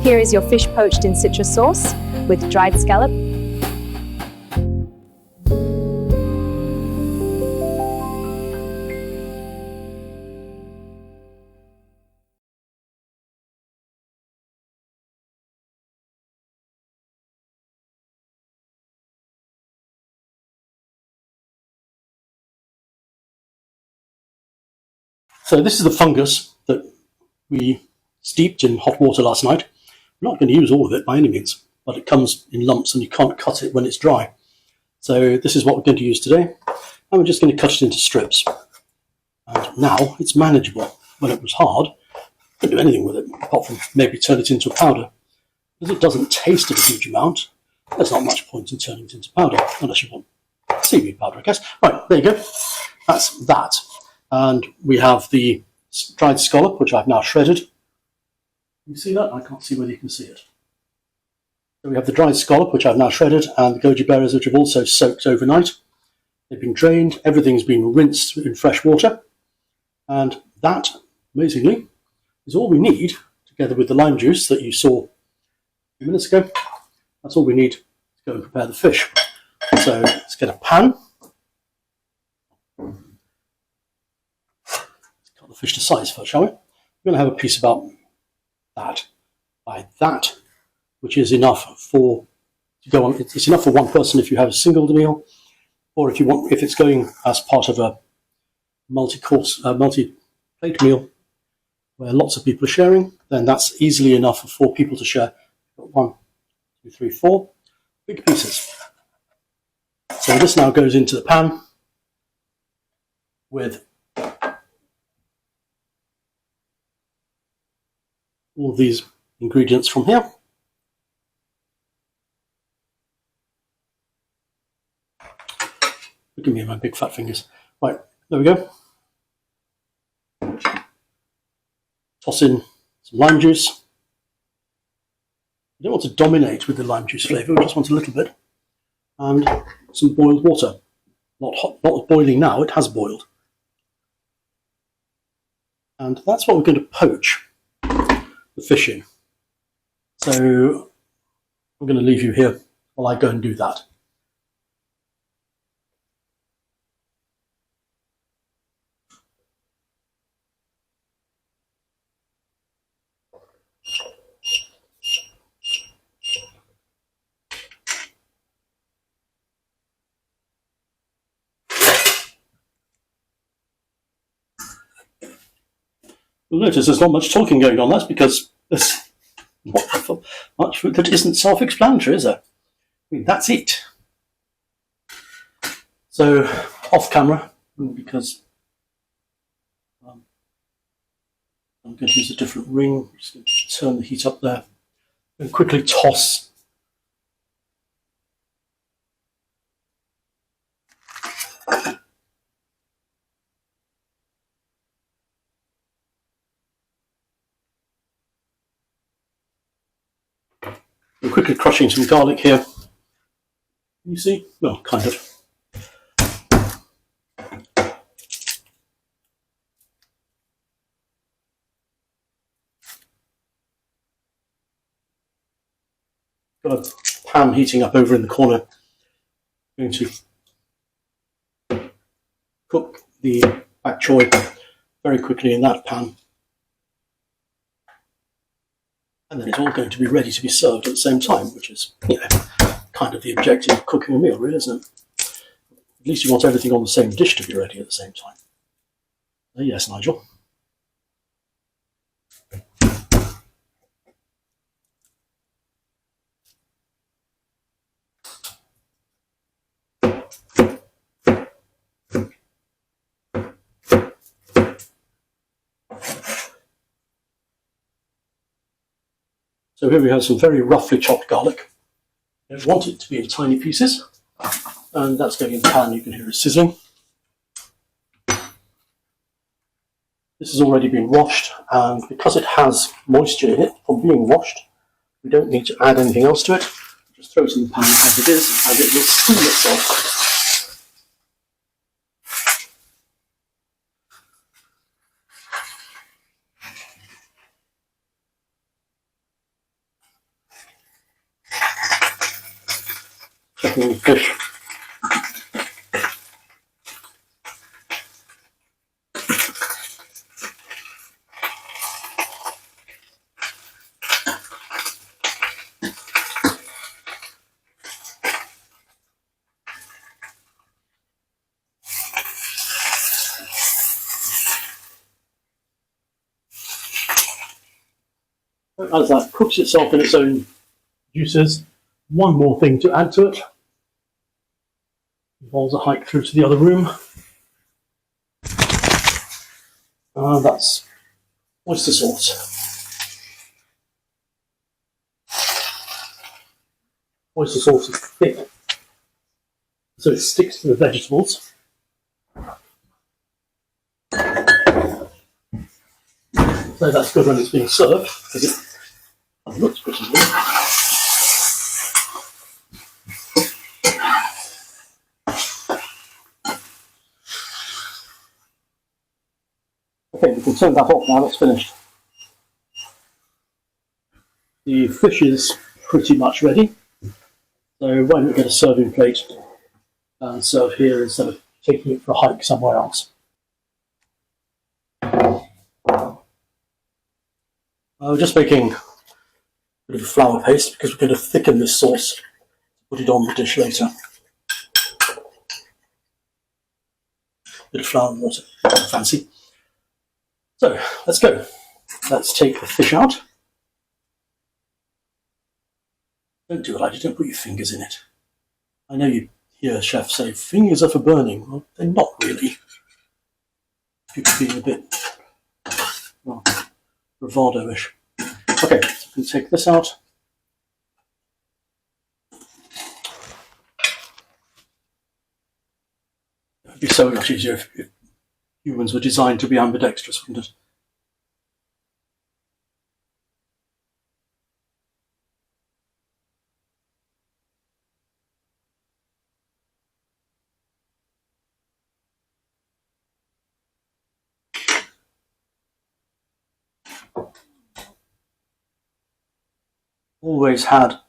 Here is your fish poached in citrus sauce with dried scallop. So this is the fungus that we steeped in hot water last night. We're not going to use all of it by any means, but it comes in lumps and you can't cut it when it's dry. So this is what we're going to use today, and we're just going to cut it into strips. And now it's manageable. When it was hard, I couldn't do anything with it, apart from maybe turn it into a powder. Because it doesn't taste of a huge amount, there's not much point in turning it into powder, unless you want seaweed powder, I guess. Right, there you go. That's that. And we have the dried scallop, which I've now shredded. Can you see that? I can't see whether you can see it. So we have the dried scallop, which I've now shredded, and the gojiberries, which have also soaked overnight. They've been drained, everything's been rinsed in fresh water. And that, amazingly, is all we need, together with the lime juice that you saw a few minutes ago. That's all we need to go and prepare the fish. So let's get a pan. The fish to size first, shall we? We're going to have a piece about that by that, which is enough for to go on. It's enough for one person if you have a single meal, or if you want, if it's going as part of a multi-course, multi-plate meal where lots of people are sharing, then that's easily enough for 4 people to share. Got 1, 2, 3, 4 big pieces. So this now goes into the pan with all of these ingredients from here. Look at me and my big fat fingers. Right, there we go. Toss in some lime juice. You don't want to dominate with the lime juice flavour, we just want a little bit. And some boiled water. Not hot, not boiling now, it has boiled. And that's what we're going to poach the fish in. So I'm going to leave you here while I go and do that. You'll notice there's not much talking going on. That's because there's not much that isn't self-explanatory, is there? I mean, that's it. So, off camera, because I'm going to use a different ring. I'm just going to turn the heat up there and quickly toss I'm quickly crushing some garlic here. Can you see? Well, kind of. Got a pan heating up over in the corner. I'm going to cook the bok choy very quickly in that pan. And then it's all going to be ready to be served at the same time, which is, you know, kind of the objective of cooking a meal, really, isn't it? At least you want everything on the same dish to be ready at the same time. Yes, Nigel. So here we have some very roughly chopped garlic. I want it to be in tiny pieces, and that's going in the pan. You can hear it sizzling. This has already been washed, and because it has moisture in it from being washed, we don't need to add anything else to it. Just throw it in the pan as it is, and it will steam itself. cooking the fish. As that cooks itself in its own juices, one more thing to add to it. Involves a hike through to the other room. That's oyster sauce. Oyster sauce is thick, so it sticks to the vegetables. So that's good when it's being served, because it looks pretty good. Okay, we can turn that off now, that's finished. The fish is pretty much ready, so why don't we get a serving plate and serve here instead of taking it for a hike somewhere else. We're just making a bit of a flour paste because we're going to thicken this sauce, put it on the dish later. Bit of flour and water, fancy. So, let's go. Let's take the fish out. Don't do it like you don't put your fingers in it. I know you hear chefs say fingers are for burning. Well, they're not really. People being a bit, well, bravado-ish. Okay, so we can take this out. It would be so much easier if humans were designed to be ambidextrous, wouldn't it? Always add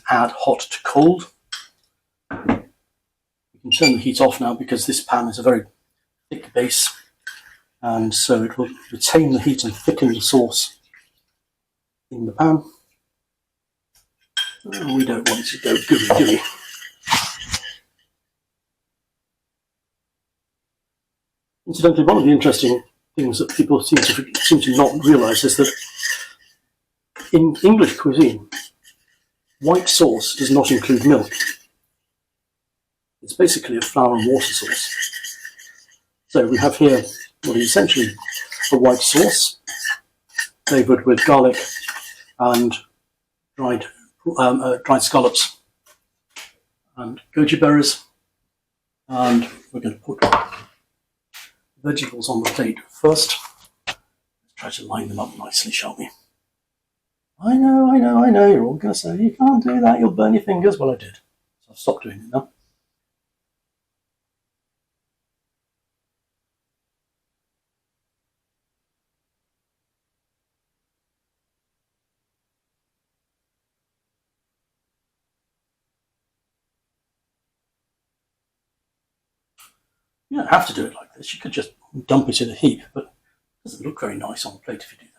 hot to cold. You can turn the heat off now because this pan is a very thick base, and so it will retain the heat and thicken the sauce in the pan. Oh, we don't want it to go gooey, do we? Incidentally, one of the interesting things that people seem to not realise is that in English cuisine, white sauce does not include milk. It's basically a flour and water sauce. So we have here what is essentially a white sauce, flavoured with garlic and dried scallops and gojiberries. And we're going to put vegetables on the plate first. Let's try to line them up nicely, shall we? I know, you're all going to say, you can't do that, you'll burn your fingers. Well, I did. So I've stopped doing it now. You don't have to do it like this. You could just dump it in a heap, but it doesn't look very nice on the plate if you do that.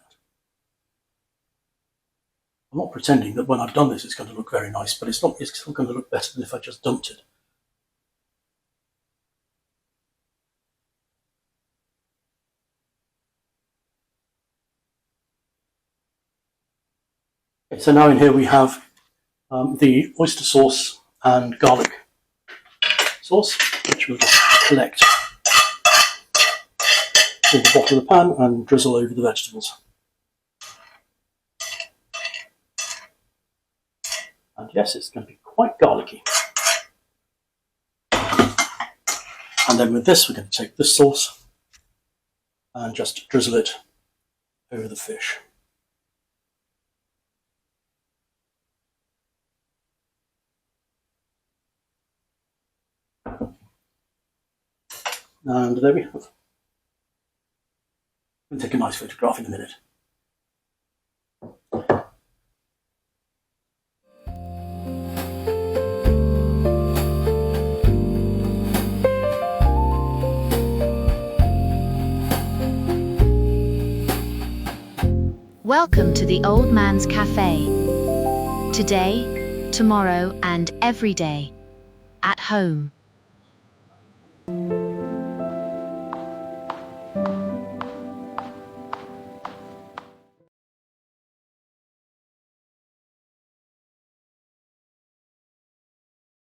I'm not pretending that when I've done this it's going to look very nice, but it's still going to look better than if I just dumped it. Okay, so now in here we have the oyster sauce and garlic sauce, which we'll just collect in the bottom of the pan and drizzle over the vegetables. And yes, it's going to be quite garlicky. And then with this, we're going to take this sauce and just drizzle it over the fish. And there we have. We'll take a nice photograph in a minute. Welcome to the Old Man's Cafe. Today, tomorrow, and every day. At home.